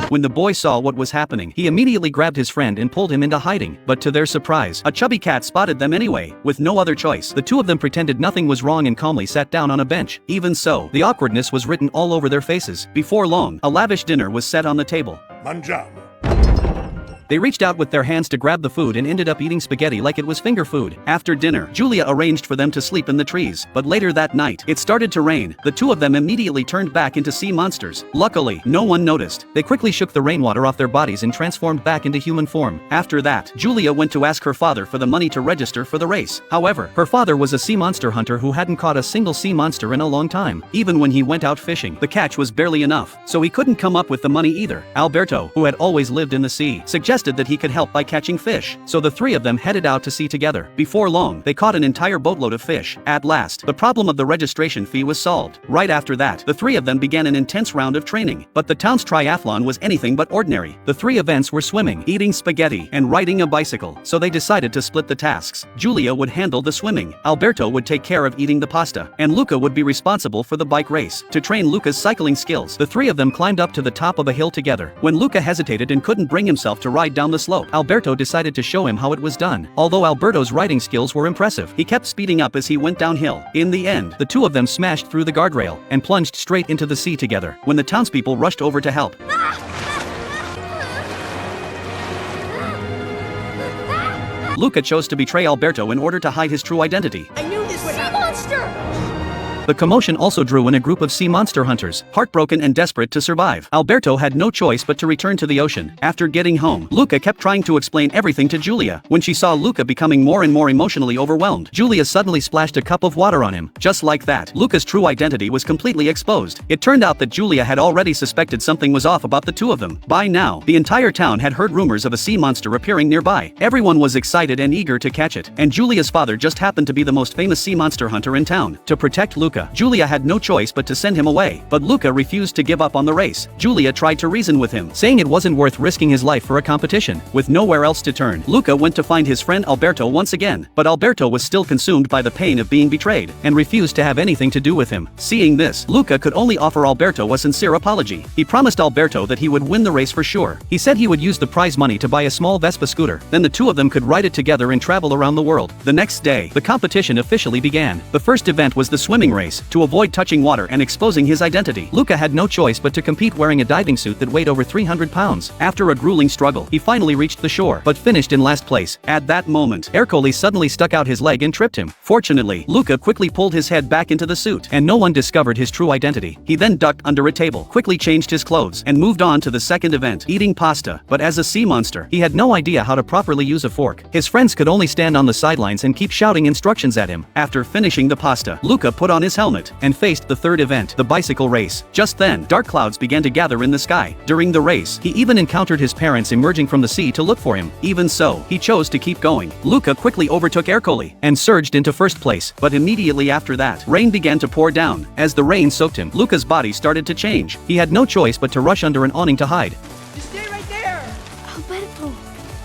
When the boy saw what was happening, he immediately grabbed his friend and pulled him into hiding, but to their surprise, a chubby cat spotted them anyway. With no other choice, the two of them pretended nothing was wrong and calmly sat down on a bench. Even so, the awkwardness was written all over their faces. Before long, a lavish dinner was set on the table. Mangiamo. They reached out with their hands to grab the food and ended up eating spaghetti like it was finger food. After dinner, Julia arranged for them to sleep in the trees, but later that night, it started to rain. The two of them immediately turned back into sea monsters. Luckily, no one noticed. They quickly shook the rainwater off their bodies and transformed back into human form. After that, Julia went to ask her father for the money to register for the race. However, her father was a sea monster hunter who hadn't caught a single sea monster in a long time. Even when he went out fishing, the catch was barely enough, so he couldn't come up with the money either. Alberto, who had always lived in the sea, suggested that he could help by catching fish, so the three of them headed out to sea together. Before long, they caught an entire boatload of fish. At last, the problem of the registration fee was solved. Right after that, the three of them began an intense round of training, but the town's triathlon was anything but ordinary. The three events were swimming, eating spaghetti, and riding a bicycle, so they decided to split the tasks. Julia would handle the swimming, Alberto would take care of eating the pasta, and Luca would be responsible for the bike race. To train Luca's cycling skills, the three of them climbed up to the top of a hill together. When Luca hesitated and couldn't bring himself to ride down the slope, Alberto decided to show him how it was done. Although Alberto's riding skills were impressive, he kept speeding up as he went downhill. In the end, the two of them smashed through the guardrail and plunged straight into the sea together. When the townspeople rushed over to help, Luca chose to betray Alberto in order to hide his true identity. I knew this would happen. Monster! The commotion also drew in a group of sea monster hunters, heartbroken and desperate to survive. Alberto had no choice but to return to the ocean. After getting home, Luca kept trying to explain everything to Julia. When she saw Luca becoming more and more emotionally overwhelmed, Julia suddenly splashed a cup of water on him. Just like that, Luca's true identity was completely exposed. It turned out that Julia had already suspected something was off about the two of them. By now, the entire town had heard rumors of a sea monster appearing nearby. Everyone was excited and eager to catch it, and Julia's father just happened to be the most famous sea monster hunter in town. To protect Luca, Julia had no choice but to send him away, but Luca refused to give up on the race. Julia tried to reason with him, saying it wasn't worth risking his life for a competition. With nowhere else to turn, Luca went to find his friend Alberto once again, but Alberto was still consumed by the pain of being betrayed, and refused to have anything to do with him. Seeing this, Luca could only offer Alberto a sincere apology. He promised Alberto that he would win the race for sure. He said he would use the prize money to buy a small Vespa scooter, then the two of them could ride it together and travel around the world. The next day, the competition officially began. The first event was the swimming race. To avoid touching water and exposing his identity, Luca had no choice but to compete wearing a diving suit that weighed over 300 pounds. After a grueling struggle, he finally reached the shore, but finished in last place. At that moment, Ercole suddenly stuck out his leg and tripped him. Fortunately, Luca quickly pulled his head back into the suit, and no one discovered his true identity. He then ducked under a table, quickly changed his clothes, and moved on to the second event, eating pasta. But as a sea monster, he had no idea how to properly use a fork. His friends could only stand on the sidelines and keep shouting instructions at him. After finishing the pasta, Luca put on his helmet and faced the third event, the bicycle race. Just then, dark clouds began to gather in the sky. During the race, he even encountered his parents emerging from the sea to look for him. Even so, he chose to keep going. Luca quickly overtook Ercole and surged into first place, but immediately after that, rain began to pour down. As the rain soaked him, Luca's body started to change. He had no choice but to rush under an awning to hide. Just stay right there! Alberto!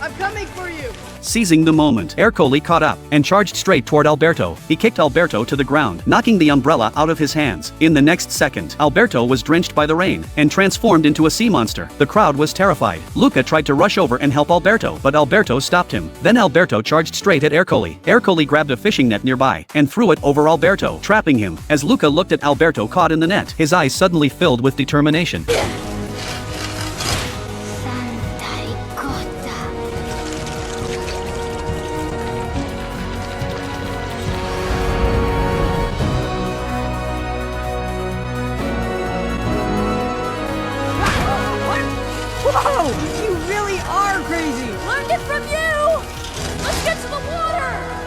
I'm coming for you! Seizing the moment, Ercole caught up and charged straight toward Alberto. He kicked Alberto to the ground, knocking the umbrella out of his hands. In the next second, Alberto was drenched by the rain and transformed into a sea monster. The crowd was terrified. Luca tried to rush over and help Alberto, but Alberto stopped him. Then Alberto charged straight at Ercole. Ercole grabbed a fishing net nearby and threw it over Alberto, trapping him. As Luca looked at Alberto caught in the net, his eyes suddenly filled with determination. Whoa! You really are crazy! Learned it from you! Let's get to the water!